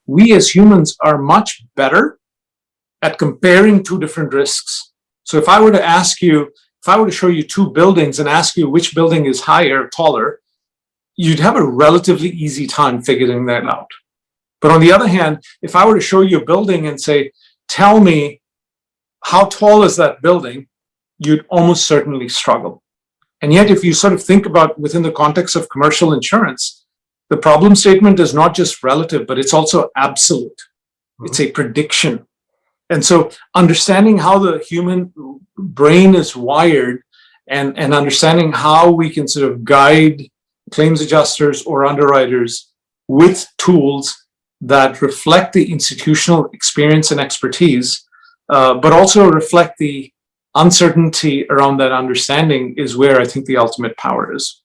we as humans are much better at comparing two different risks. So if I were to show you two buildings and ask you which building is higher, taller, you'd have a relatively easy time figuring that out. But on the other hand, if I were to show you a building and say, tell me how tall is that building, you'd almost certainly struggle. And yet, if you sort of think about within the context of commercial insurance, the problem statement is not just relative, but it's also absolute. It's a prediction. And so understanding how the human brain is wired and understanding how we can sort of guide claims adjusters or underwriters with tools that reflect the institutional experience and expertise, but also reflect the uncertainty around that understanding is where I think the ultimate power is.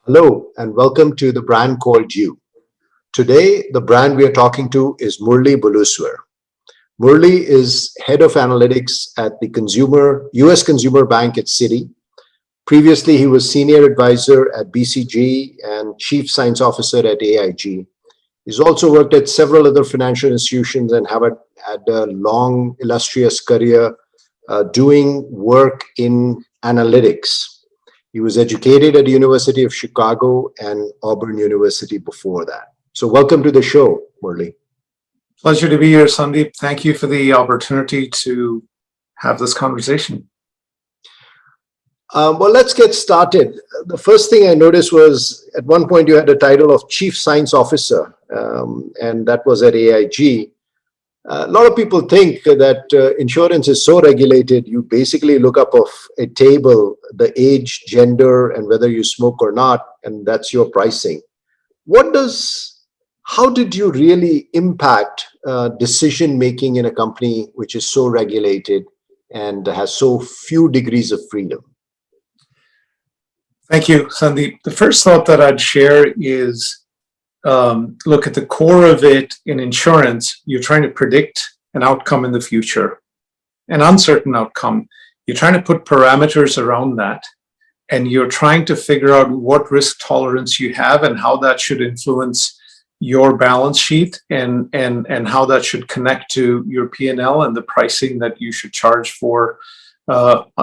Hello, and welcome to The Brand Called You. Today, the brand we are talking to is Murli Buluswar. Murli is Head of Analytics at the US Consumer Bank at Citi. Previously, he was Senior Advisor at BCG and Chief Science Officer at AIG. He's also worked at several other financial institutions and had a long, illustrious career doing work in analytics. He was educated at the University of Chicago and Auburn University before that. So welcome to the show, Murli. Pleasure to be here, Sandeep. Thank you for the opportunity to have this conversation. Well, let's get started. The first thing I noticed was at one point you had the title of Chief Science Officer, and that was at AIG. A lot of people think that insurance is so regulated, you basically look up of a table, the age, gender, and whether you smoke or not, and that's your pricing. How did you really impact decision-making in a company which is so regulated and has so few degrees of freedom? Thank you, Sandeep. The first thought that I'd share is, look, at the core of it in insurance, you're trying to predict an outcome in the future, an uncertain outcome. You're trying to put parameters around that, and you're trying to figure out what risk tolerance you have and how that should influence your balance sheet and how that should connect to your P&L and the pricing that you should charge for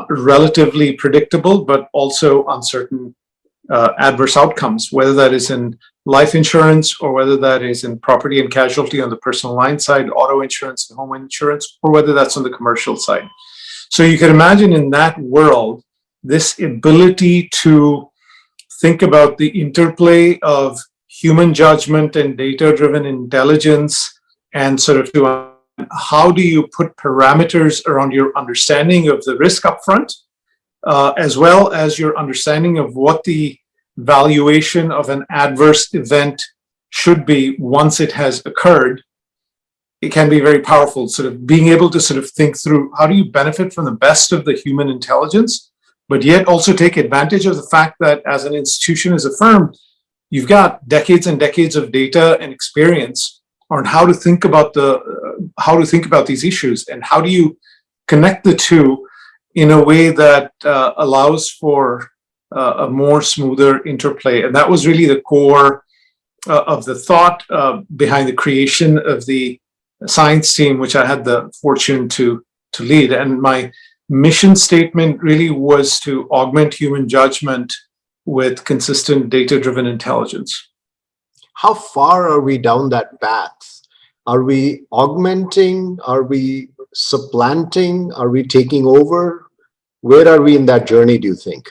relatively predictable but also uncertain adverse outcomes, whether that is in life insurance or whether that is in property and casualty on the personal line side, auto insurance and home insurance, or whether that's on the commercial side. So you can imagine in that world, this ability to think about the interplay of human judgment and data-driven intelligence and sort of to how do you put parameters around your understanding of the risk upfront, as well as your understanding of what the valuation of an adverse event should be once it has occurred. It can be very powerful, sort of being able to sort of think through how do you benefit from the best of the human intelligence, but yet also take advantage of the fact that as an institution, as a firm, you've got decades and decades of data and experience on how to think about these issues and how do you connect the two in a way that allows for a more smoother interplay. And that was really the core of the thought behind the creation of the science team, which I had the fortune to lead. And my mission statement really was to augment human judgment with consistent data-driven intelligence. How far are we down that path? Are we augmenting? Are we supplanting? Are we taking over? Where are we in that journey, do you think?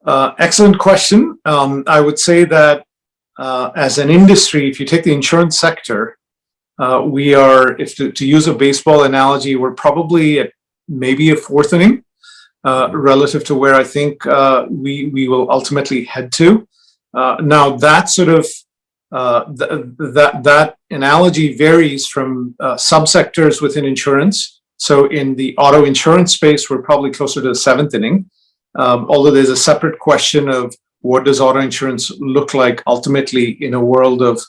Excellent question. I would say that as an industry, if you take the insurance sector, we are, to use a baseball analogy, we're probably at maybe a fourth inning relative to where I think we will ultimately head to. Now, that sort of that analogy varies from subsectors within insurance. So in the auto insurance space, we're probably closer to the seventh inning, although there's a separate question of what does auto insurance look like ultimately in a world of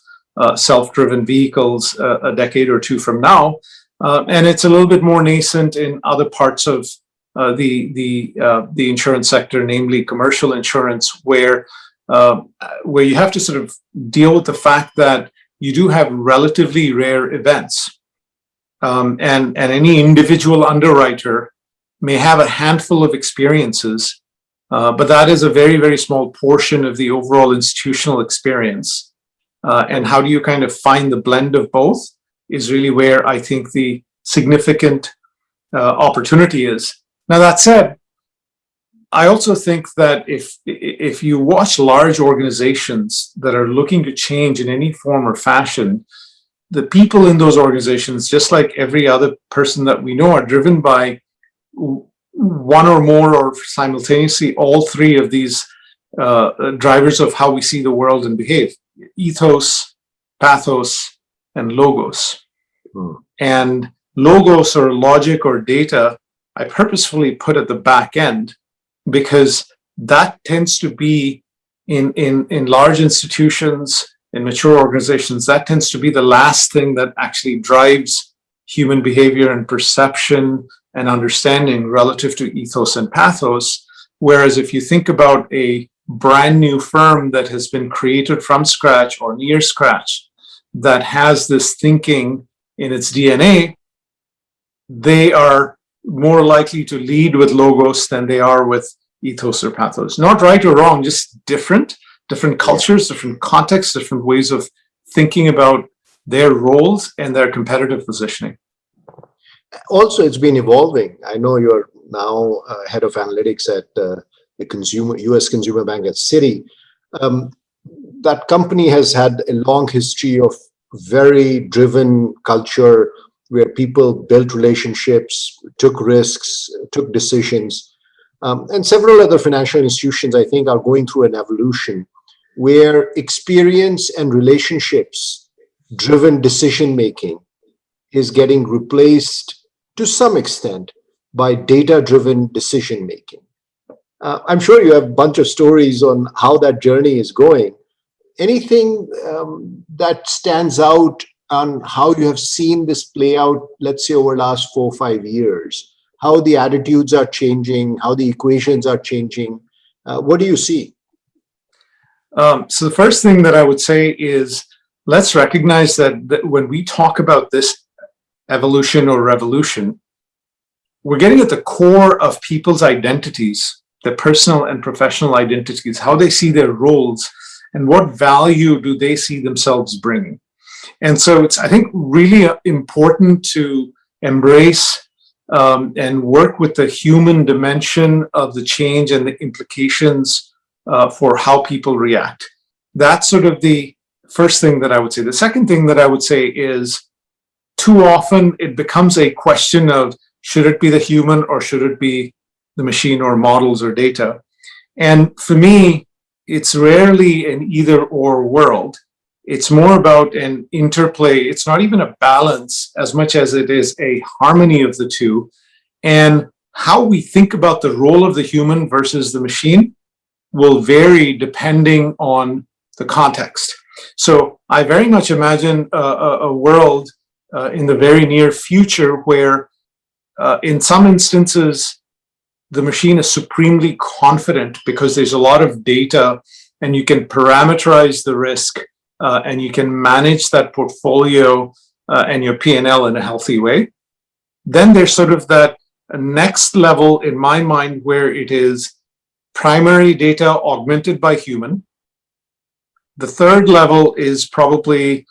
self-driven vehicles a decade or two from now. And it's a little bit more nascent in other parts of the insurance sector, namely commercial insurance, where you have to sort of deal with the fact that you do have relatively rare events, and any individual underwriter may have a handful of experiences, but that is a very, very small portion of the overall institutional experience. And how do you kind of find the blend of both is really where I think the significant opportunity is. Now, that said, I also think that if you watch large organizations that are looking to change in any form or fashion, the people in those organizations, just like every other person that we know, are driven by one or more or simultaneously all three of these drivers of how we see the world and behave: ethos, pathos, and logos. And logos, or logic, or data, I purposefully put at the back end, because that tends to be in large institutions, in mature organizations, that tends to be the last thing that actually drives human behavior and perception and understanding relative to ethos and pathos. Whereas if you think about a brand new firm that has been created from scratch or near scratch, that has this thinking in its DNA, they are more likely to lead with logos than they are with ethos or pathos. Not right or wrong, just different cultures, different contexts, different ways of thinking about their roles and their competitive positioning. Also, it's been evolving. I know you're now head of analytics at the U.S. consumer bank at Citi. That company has had a long history of very driven culture, where people built relationships, took risks, took decisions. And several other financial institutions, I think, are going through an evolution where experience and relationships driven decision making is getting replaced to some extent by data driven decision making. I'm sure you have a bunch of stories on how that journey is going. Anything that stands out on how you have seen this play out, let's say over the last 4 or 5 years, how the attitudes are changing, how the equations are changing? What do you see? So the first thing that I would say is, let's recognize that when we talk about this evolution or revolution, we're getting at the core of people's identities, their personal and professional identities, how they see their roles, and what value do they see themselves bringing. And so it's, I think, really important to embrace and work with the human dimension of the change and the implications for how people react. That's sort of the first thing that I would say. The second thing that I would say is, too often it becomes a question of, should it be the human or should it be the machine or models or data? And for me, it's rarely an either or world. It's more about an interplay. It's not even a balance as much as it is a harmony of the two. And how we think about the role of the human versus the machine will vary depending on the context. So I very much imagine a world in the very near future where in some instances, the machine is supremely confident because there's a lot of data and you can parameterize the risk and you can manage that portfolio and your P&L in a healthy way. Then there's sort of that next level in my mind where it is primary data augmented by human. The third level is probably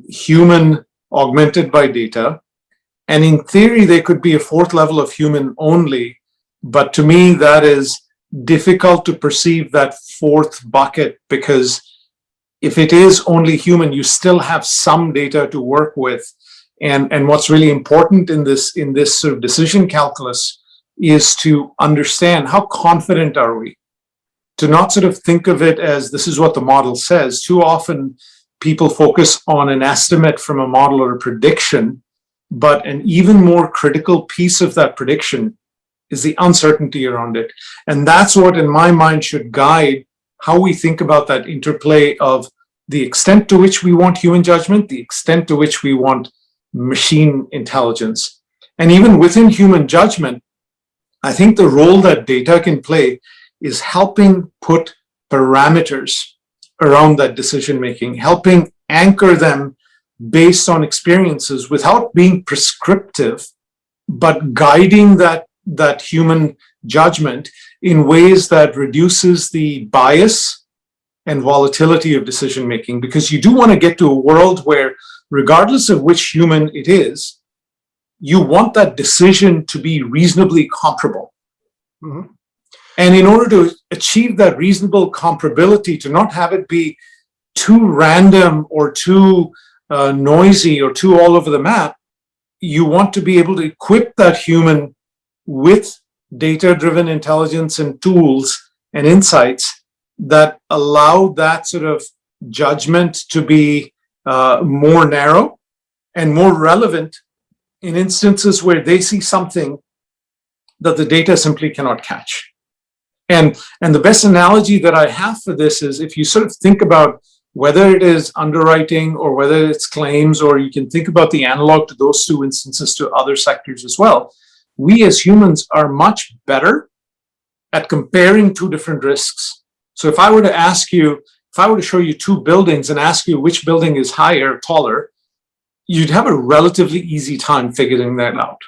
human augmented by data. And in theory, there could be a fourth level of human only. But to me, that is difficult to perceive that fourth bucket, because if it is only human, you still have some data to work with. And what's really important in this sort of decision calculus is to understand how confident are we, to not sort of think of it as this is what the model says. Too often people focus on an estimate from a model or a prediction, but an even more critical piece of that prediction is the uncertainty around it. And that's what, in my mind, should guide how we think about that interplay of the extent to which we want human judgment, the extent to which we want machine intelligence. And even within human judgment, I think the role that data can play is helping put parameters around that decision making, helping anchor them based on experiences without being prescriptive, but guiding that human judgment in ways that reduces the bias and volatility of decision making. Because you do want to get to a world where, regardless of which human it is, you want that decision to be reasonably comparable. Mhm. And in order to achieve that reasonable comparability, to not have it be too random or too noisy or too all over the map, you want to be able to equip that human with data-driven intelligence and tools and insights that allow that sort of judgment to be more narrow and more relevant in instances where they see something that the data simply cannot catch. And the best analogy that I have for this is, if you sort of think about whether it is underwriting or whether it's claims, or you can think about the analog to those two instances to other sectors as well, we as humans are much better at comparing two different risks. So if I were to show you two buildings and ask you which building is higher, taller, you'd have a relatively easy time figuring that out.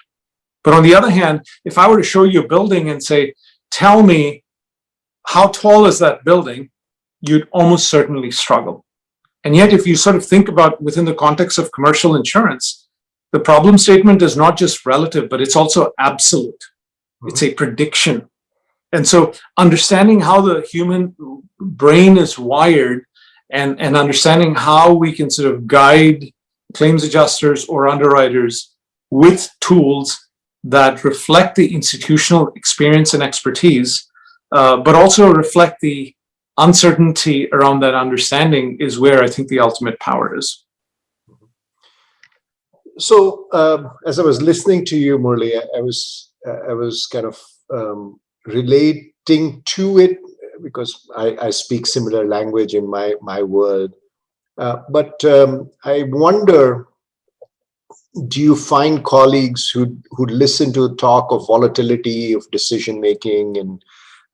But on the other hand, if I were to show you a building and say, tell me, how tall is that building? You'd almost certainly struggle. And yet, if you sort of think about within the context of commercial insurance, the problem statement is not just relative, but it's also absolute. Mm-hmm. It's a prediction. And so understanding how the human brain is wired and understanding how we can sort of guide claims adjusters or underwriters with tools that reflect the institutional experience and expertise, but also reflect the uncertainty around that understanding, is where I think the ultimate power is. So, as I was listening to you, Murli, I was kind of relating to it because I speak similar language in my world. But I wonder, do you find colleagues who listen to talk of volatility of decision making, and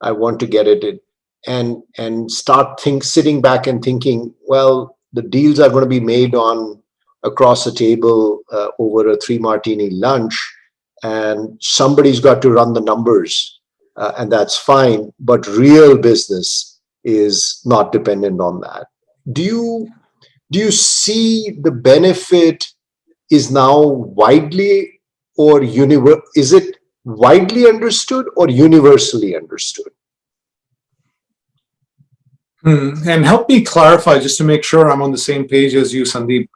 I want to get at it, and start sitting back and thinking, well, the deals are going to be made across a table over a 3-martini lunch, and somebody's got to run the numbers, and that's fine, but real business is not dependent on that. Do you see the benefit is now widely or is it widely understood or universally understood? And help me clarify, just to make sure I'm on the same page as you, Sandeep.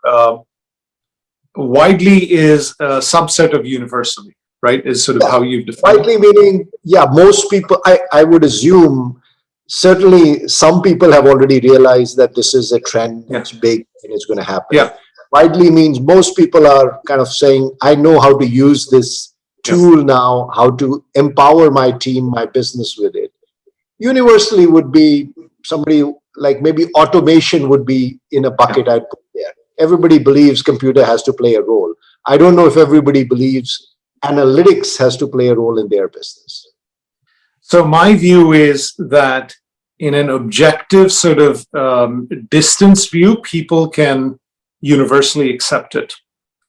Widely is a subset of universally, right? Is sort of how you've defined widely, meaning, yeah, most people, I would assume, certainly some people have already realized that this is a trend that's big and it's going to happen. Yeah. Widely means most people are kind of saying, I know how to use this tool now, how to empower my team, my business with it. Universally would be somebody like maybe automation would be in a bucket I'd put there. Everybody believes computer has to play a role. I don't know if everybody believes analytics has to play a role in their business. So my view is that in an objective sort of distance view, people can universally accept it,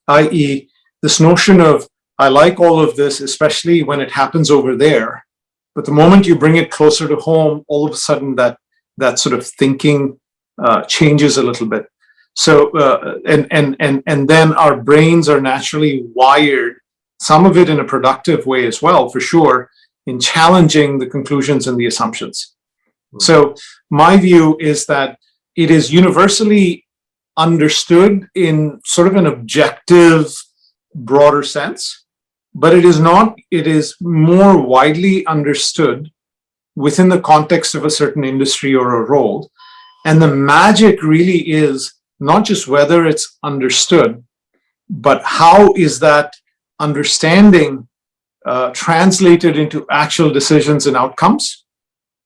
i.e. this notion of, I like all of this, especially when it happens over there. But the moment you bring it closer to home, all of a sudden that sort of thinking changes a little bit. So, and then our brains are naturally wired, some of it in a productive way as well, for sure, in challenging the conclusions and the assumptions. So my view is that it is universally understood in sort of an objective, broader sense, but it is not, it is more widely understood within the context of a certain industry or a role. And the magic really is not just whether it's understood, but how is that understanding translated into actual decisions and outcomes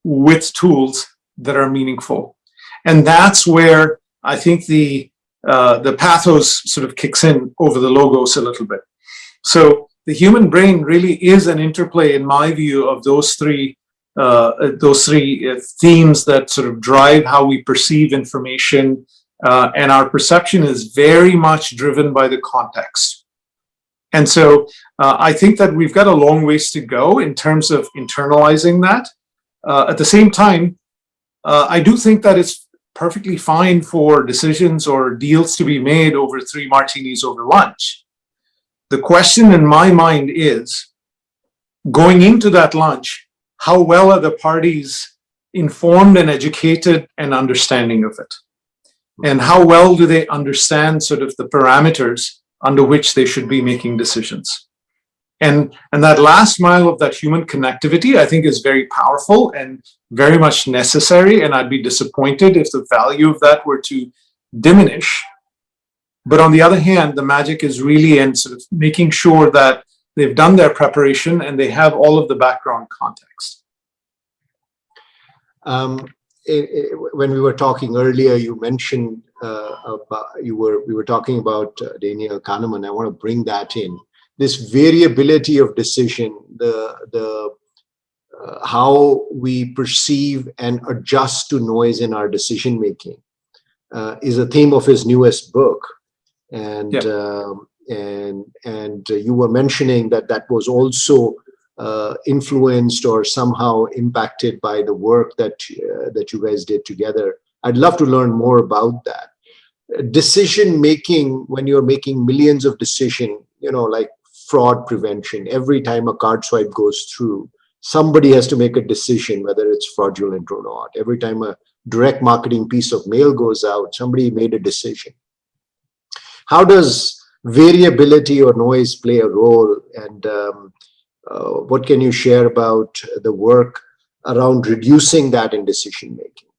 with tools that are meaningful. And that's where I think the pathos sort of kicks in over the logos a little bit. So the human brain really is an interplay, in my view, of those three themes that sort of drive how we perceive information, and our perception is very much driven by the context. And so I think that we've got a long ways to go in terms of internalizing that. At the same time, I do think that it's perfectly fine for decisions or deals to be made over 3 martinis over lunch. The question in my mind is, going into that lunch, how well are the parties informed and educated and understanding of it? And how well do they understand sort of the parameters under which they should be making decisions? And that last mile of that human connectivity, I think, is very powerful and very much necessary. And I'd be disappointed if the value of that were to diminish. But on the other hand, the magic is really in sort of making sure that they've done their preparation and they have all of the background context. When we were talking earlier, you mentioned we were talking about Daniel Kahneman. I want to bring that in. This variability of decision, how we perceive and adjust to noise in our decision making, is a theme of his newest book. And you were mentioning that was also influenced or somehow impacted by the work that you guys did together. I'd love to learn more about that. Decision making, when you're making millions of decisions, like fraud prevention, every time a card swipe goes through, somebody has to make a decision whether it's fraudulent or not. Every time a direct marketing piece of mail goes out, somebody made a decision. How does variability or noise play a role? And what can you share about the work around reducing that in decision making?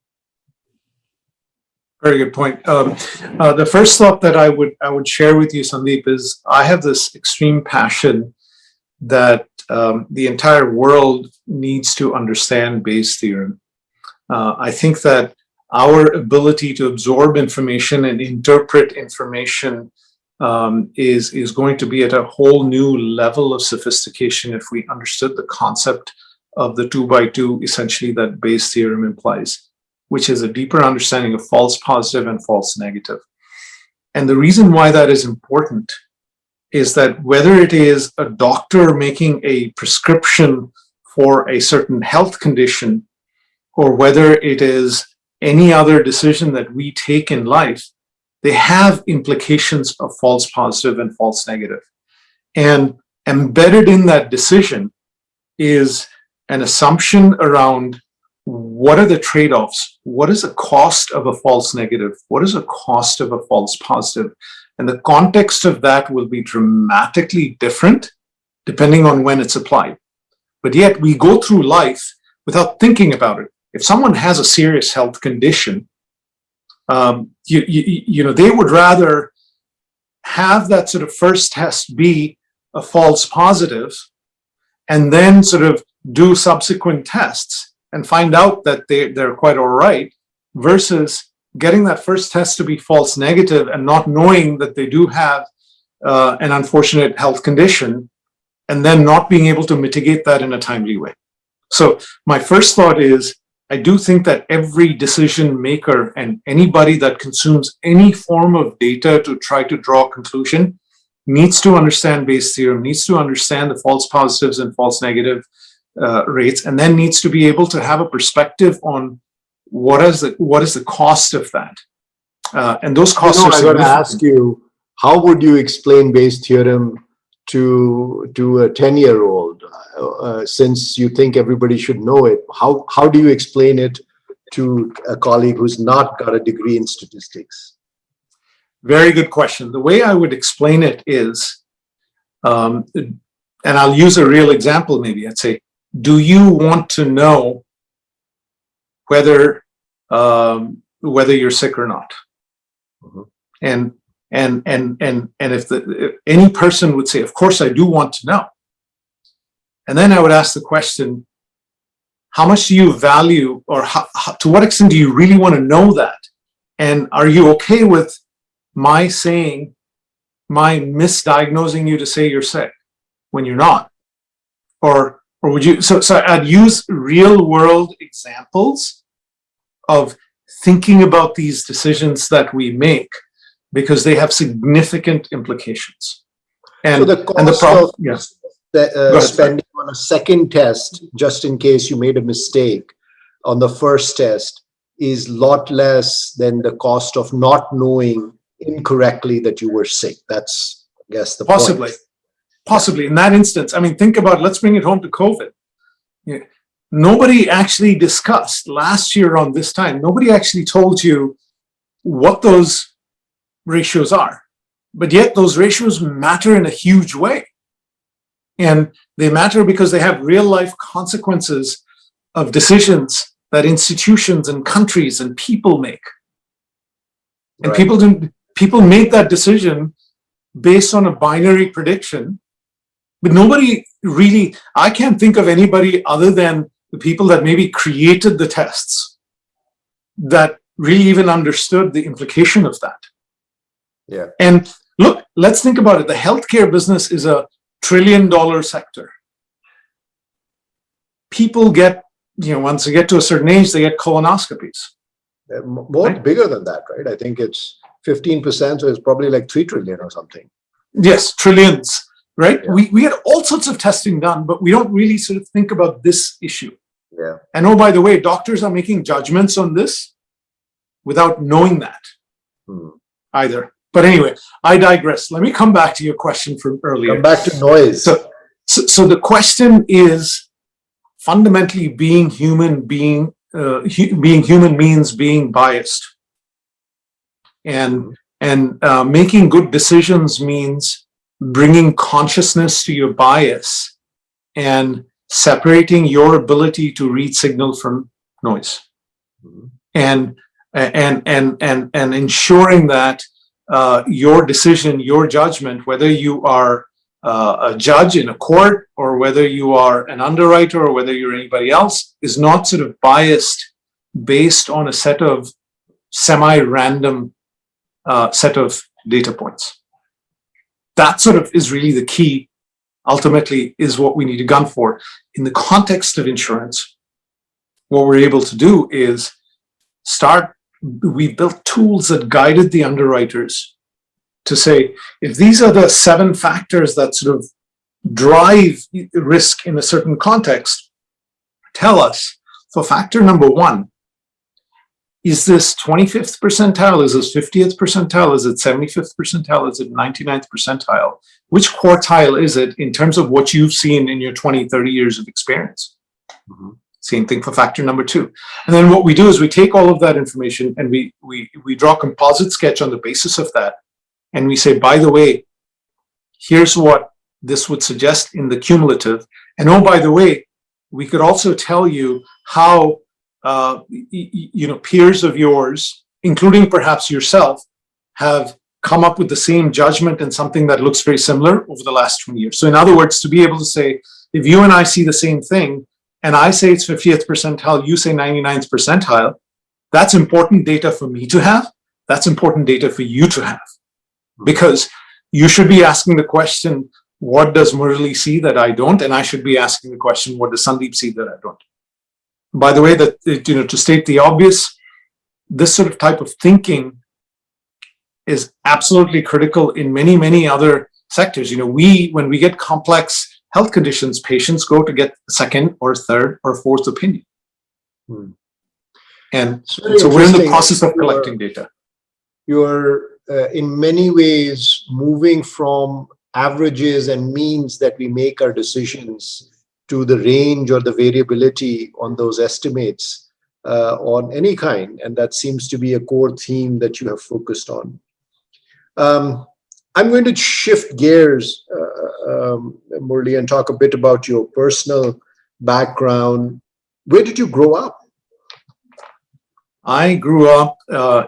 Very good point. The first thought that I would share with you, Sandeep, is I have this extreme passion that the entire world needs to understand Bayes' theorem. I think that our ability to absorb information and interpret information is going to be at a whole new level of sophistication if we understood the concept of the 2x2, essentially, that Bayes' theorem implies, which is a deeper understanding of false positive and false negative. And the reason why that is important is that whether it is a doctor making a prescription for a certain health condition, or whether it is any other decision that we take in life, they have implications of false positive and false negative. And embedded in that decision is an assumption around what are the trade-offs? What is the cost of a false negative? What is the cost of a false positive? And the context of that will be dramatically different depending on when it's applied. But yet we go through life without thinking about it. If someone has a serious health condition, they would rather have that sort of first test be a false positive and then sort of do subsequent tests and find out that they're quite all right, versus getting that first test to be false negative and not knowing that they do have an unfortunate health condition, and then not being able to mitigate that in a timely way. So my first thought is, I do think that every decision maker and anybody that consumes any form of data to try to draw a conclusion needs to understand Bayes' theorem, needs to understand the false positives and false negative rates, and then needs to be able to have a perspective on what is the cost of that. And those costs are significant. I'm going to ask you, how would you explain Bayes' theorem to a 10-year-old? Since you think everybody should know it, how do you explain it to a colleague who's not got a degree in statistics? Very good question. The way I would explain it is, and I'll use a real example maybe. I'd say, do you want to know whether you're sick or not? Mm-hmm. And if any person would say, of course I do want to know. And then I would ask the question, how much do you value, or to what extent do you really want to know that? And are you okay with my misdiagnosing you to say you're sick? when you're not? Or would you, so I'd use real world examples of thinking about these decisions that we make because they have significant implications. And so the cost and the problem, of spending on a second test, just in case you made a mistake on the first test, is a lot less than the cost of not knowing incorrectly that you were sick. That's, I guess, the possibly. point. Possibly in that instance. I mean, think about, let's bring it home to COVID. Yeah. Nobody actually discussed last year on this time, nobody actually told you what those ratios are. But yet those ratios matter in a huge way. And they matter because they have real life consequences of decisions that institutions and countries and people make. And Right. people make that decision based on a binary prediction. But nobody really, I can't think of anybody other than the people that maybe created the tests that really even understood the implication of that. Yeah. And look, let's think about it. The healthcare business is a $1 trillion sector. People get, once they get to a certain age, they get colonoscopies. More Right? bigger than that, right? I think it's 15%, so it's probably like 3 trillion or something. Yes, trillions. Right? Yeah. We get all sorts of testing done, but we don't really sort of think about this issue. Yeah. And oh, by the way, doctors are making judgments on this without knowing that either. But anyway, I digress. Let me come back to your question from earlier. Come back to noise. So the question is fundamentally being human means being biased. And making good decisions means bringing consciousness to your bias and separating your ability to read signal from noise, and ensuring that your decision, your judgment, whether you are a judge in a court or whether you are an underwriter or whether you're anybody else, is not sort of biased based on a set of semi-random set of data points. That sort of is really the key, ultimately, is what we need to gun for. In the context of insurance, what we're able to do is we built tools that guided the underwriters to say, if these are the 7 factors that sort of drive risk in a certain context, tell us, for factor number 1, is this 25th percentile? Is this 50th percentile? Is it 75th percentile? Is it 99th percentile? Which quartile is it in terms of what you've seen in your 20, 30 years of experience? Same thing for factor number 2. And then what we do is we take all of that information and we draw a composite sketch on the basis of that. And we say, by the way, here's what this would suggest in the cumulative. And oh, by the way, we could also tell you how peers of yours, including perhaps yourself, have come up with the same judgment in something that looks very similar over the last 20 years. So in other words, to be able to say, if you and I see the same thing, and I say it's 50th percentile, you say 99th percentile, that's important data for me to have. That's important data for you to have. Because you should be asking the question, what does Murli see that I don't? And I should be asking the question, what does Sandeep see that I don't? By the way, that to state the obvious, this sort of type of thinking is absolutely critical in many, many other sectors. When we get complex health conditions, patients go to get a second or third or fourth opinion. And so we're in the process of collecting data. You're in many ways moving from averages and means that we make our decisions to the range or the variability on those estimates on any kind. And that seems to be a core theme that you have focused on. I'm going to shift gears, Murli, and talk a bit about your personal background. Where did you grow up? I grew up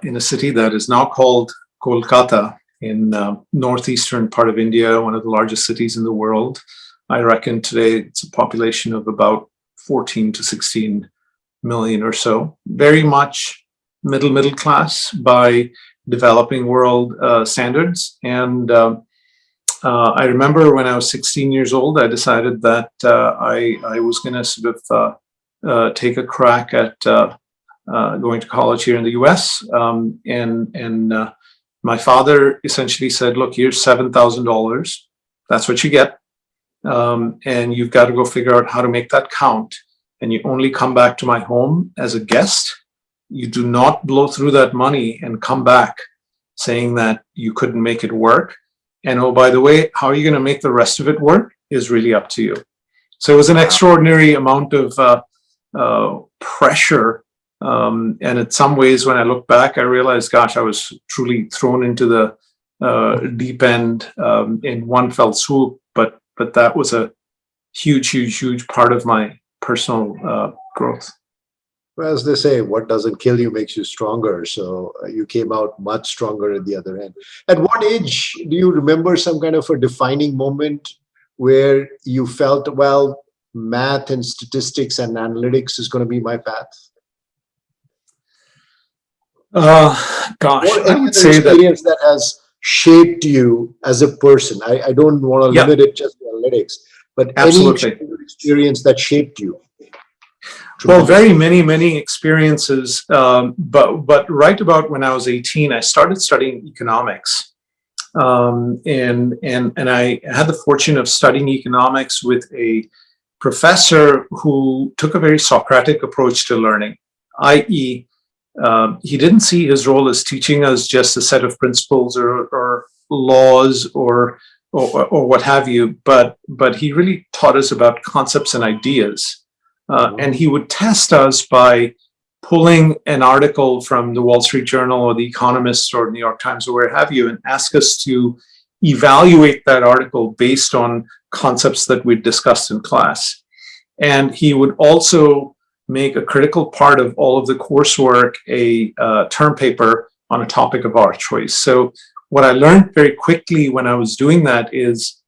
in a city that is now called Kolkata in northeastern part of India, one of the largest cities in the world. I reckon today it's a population of about 14 to 16 million or so. Very much middle class by developing world standards. And I remember when I was 16 years old, I decided that I was going to sort of take a crack at going to college here in the US. And my father essentially said, look, here's $7,000. That's what you get. And you've got to go figure out how to make that count. And you only come back to my home as a guest. You do not blow through that money and come back saying that you couldn't make it work. And oh, by the way, how are you going to make the rest of it work is really up to you. So it was an extraordinary amount of pressure. And in some ways, when I look back, I realized, gosh, I was truly thrown into the deep end in one fell swoop. But that was a huge part of my personal growth. Well, as they say, what doesn't kill you makes you stronger. So you came out much stronger at the other end. At what age do you remember some kind of a defining moment where you felt, well, math and statistics and analytics is going to be my path? Gosh, Or I any would other say experience that has shaped you as a person. I don't want to limit it just to analytics, but absolutely. any experience that shaped you. Well, very many experiences, but right about when I was 18, I started studying economics, and I had the fortune of studying economics with a professor who took a very Socratic approach to learning, i.e., he didn't see his role as teaching us just a set of principles or laws or what have you, but he really taught us about concepts and ideas. And he would test us by pulling an article from the Wall Street Journal or The Economist or New York Times or where have you, and ask us to evaluate that article based on concepts that we'd discussed in class. And he would also make a critical part of all of the coursework a term paper on a topic of our choice. So what I learned very quickly when I was doing that is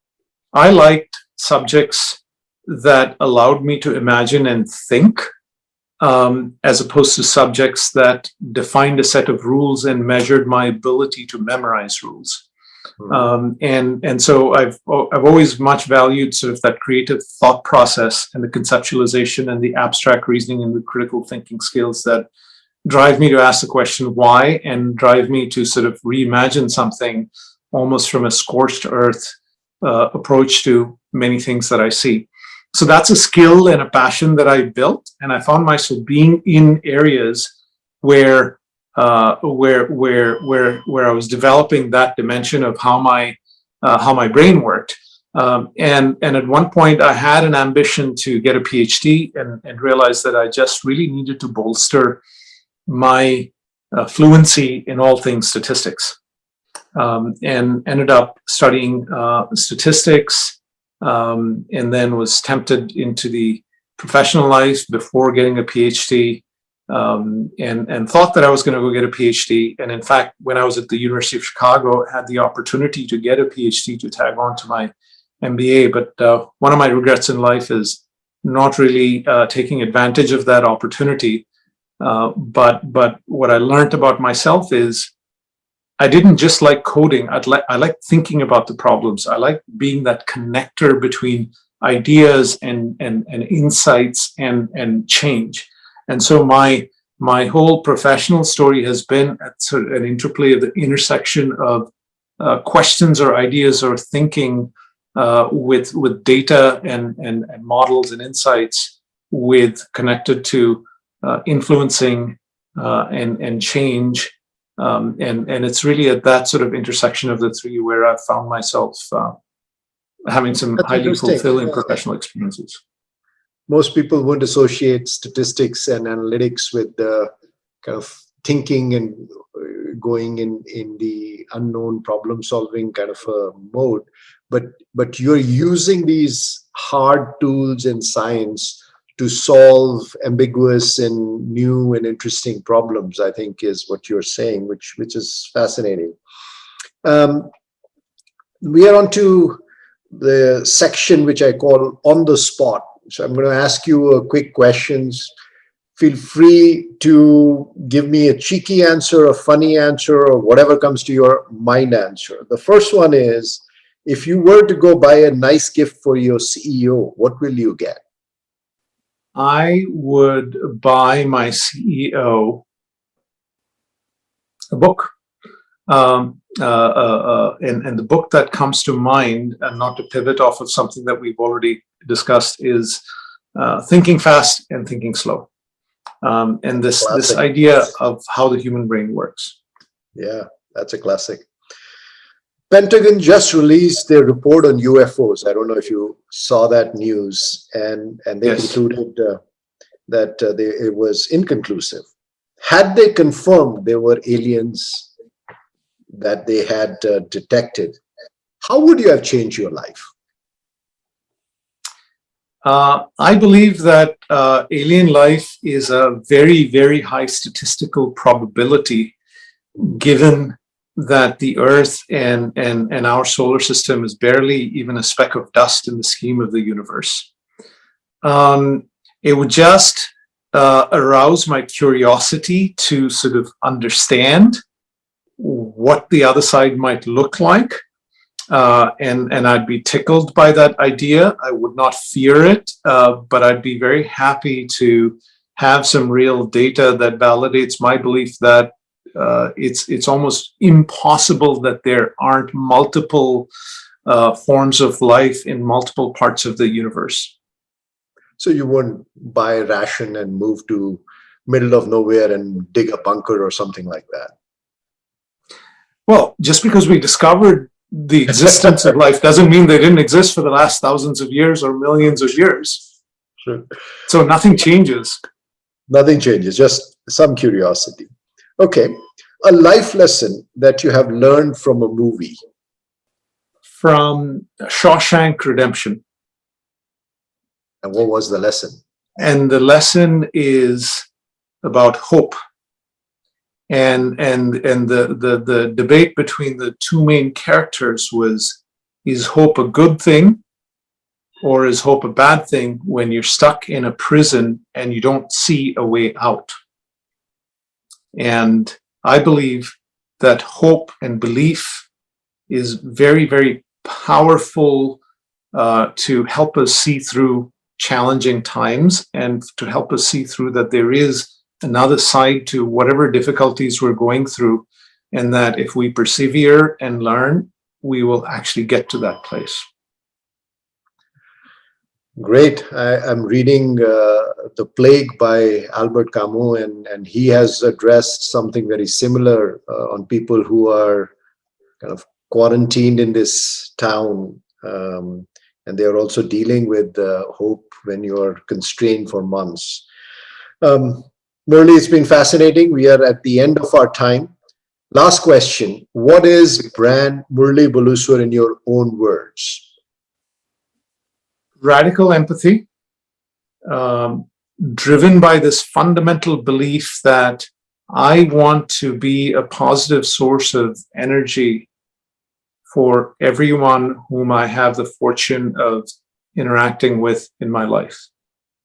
I liked subjects that allowed me to imagine and think, as opposed to subjects that defined a set of rules and measured my ability to memorize rules. And so I've always much valued sort of that creative thought process and the conceptualization and the abstract reasoning and the critical thinking skills that drive me to ask the question why and drive me to sort of reimagine something almost from a scorched earth approach to many things that I see. So that's a skill and a passion that I built, and I found myself being in areas where I was developing that dimension of how my brain worked. And at one point, I had an ambition to get a PhD, and realized that I just really needed to bolster my fluency in all things statistics, and ended up studying statistics. And then was tempted into the professional life before getting a PhD, and thought that I was going to go get a PhD. And in fact, when I was at the University of Chicago, I had the opportunity to get a PhD to tag on to my MBA. But one of my regrets in life is not really taking advantage of that opportunity. But what I learned about myself is I didn't just like coding. I like thinking about the problems. I like being that connector between ideas and insights and change. And so my whole professional story has been at sort of an interplay of the intersection of questions or ideas or thinking with data and models and insights, with connected to influencing and change. And it's really at that sort of intersection of the three where I've found myself having some highly fulfilling professional experiences. Most people wouldn't associate statistics and analytics with the kind of thinking and going in the unknown problem solving kind of a mode. But you're using these hard tools in science to solve ambiguous and new and interesting problems, I think is what you're saying, which is fascinating. We are on to the section which I call On the Spot. So I'm going to ask you a quick questions. Feel free to give me a cheeky answer, a funny answer, or whatever comes to your mind answer. The first one is, if you were to go buy a nice gift for your CEO, what will you get? I would buy my CEO a book. And the book that comes to mind, and not to pivot off of something that we've already discussed, is Thinking Fast and Thinking Slow. And this idea of how the human brain works. Yeah, that's a classic. Pentagon just released their report on UFOs. I don't know if you saw that news, and they concluded that it was inconclusive. Had they confirmed there were aliens that they had detected, how would you have changed your life? I believe that alien life is a very, very high statistical probability, given that the Earth and our solar system is barely even a speck of dust in the scheme of the universe. It would just arouse my curiosity to sort of understand what the other side might look like. And I'd be tickled by that idea. I would not fear it, but I'd be very happy to have some real data that validates my belief that it's almost impossible that there aren't multiple forms of life in multiple parts of the universe. So you wouldn't buy a ration and move to middle of nowhere and dig a bunker or something like that? Well, just because we discovered the existence of life doesn't mean they didn't exist for the last thousands of years or millions of years. Sure. So nothing changes. Nothing changes, just some curiosity. Okay, a life lesson that you have learned from a movie. From Shawshank Redemption. And what was the lesson? And the lesson is about hope. And the debate between the two main characters was, is hope a good thing or is hope a bad thing when you're stuck in a prison and you don't see a way out? And I believe that hope and belief is very, very powerful to help us see through challenging times and to help us see through that there is another side to whatever difficulties we're going through, and that if we persevere and learn, we will actually get to that place. Great. I'm reading The Plague by Albert Camus, and he has addressed something very similar on people who are kind of quarantined in this town, and they're also dealing with hope when you're constrained for months. Murli, it's been fascinating. We are at the end of our time. Last question. What is brand Murli Buluswar in your own words? Radical empathy, driven by this fundamental belief that I want to be a positive source of energy for everyone whom I have the fortune of interacting with in my life.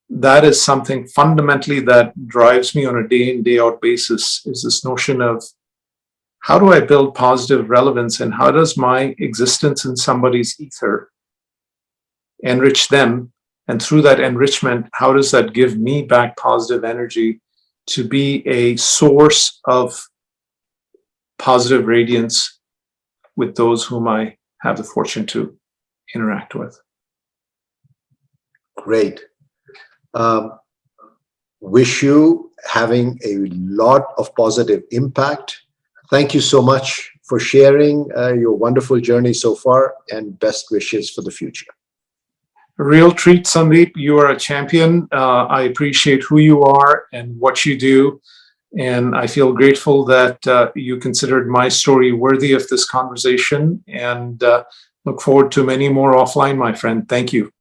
That is something fundamentally that drives me on a day in, day out basis, is this notion of how do I build positive relevance and how does my existence in somebody's ether enrich them? And through that enrichment, how does that give me back positive energy to be a source of positive radiance with those whom I have the fortune to interact with? Great. Wish you having a lot of positive impact. Thank you so much for sharing your wonderful journey so far, and best wishes for the future. A real treat, Sandeep. You are a champion. I appreciate who you are and what you do. And I feel grateful that you considered my story worthy of this conversation, and look forward to many more offline, my friend. Thank you.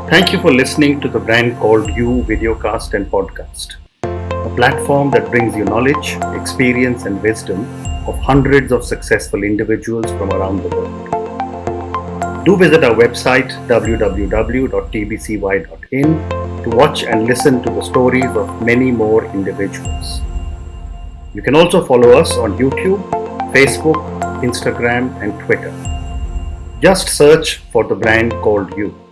Thank you for listening to the Brand Called You videocast and podcast, a platform that brings you knowledge, experience, and wisdom of hundreds of successful individuals from around the world. Do visit our website www.tbcy.in to watch and listen to the stories of many more individuals. You can also follow us on YouTube, Facebook, Instagram, and Twitter. Just search for the brand called You.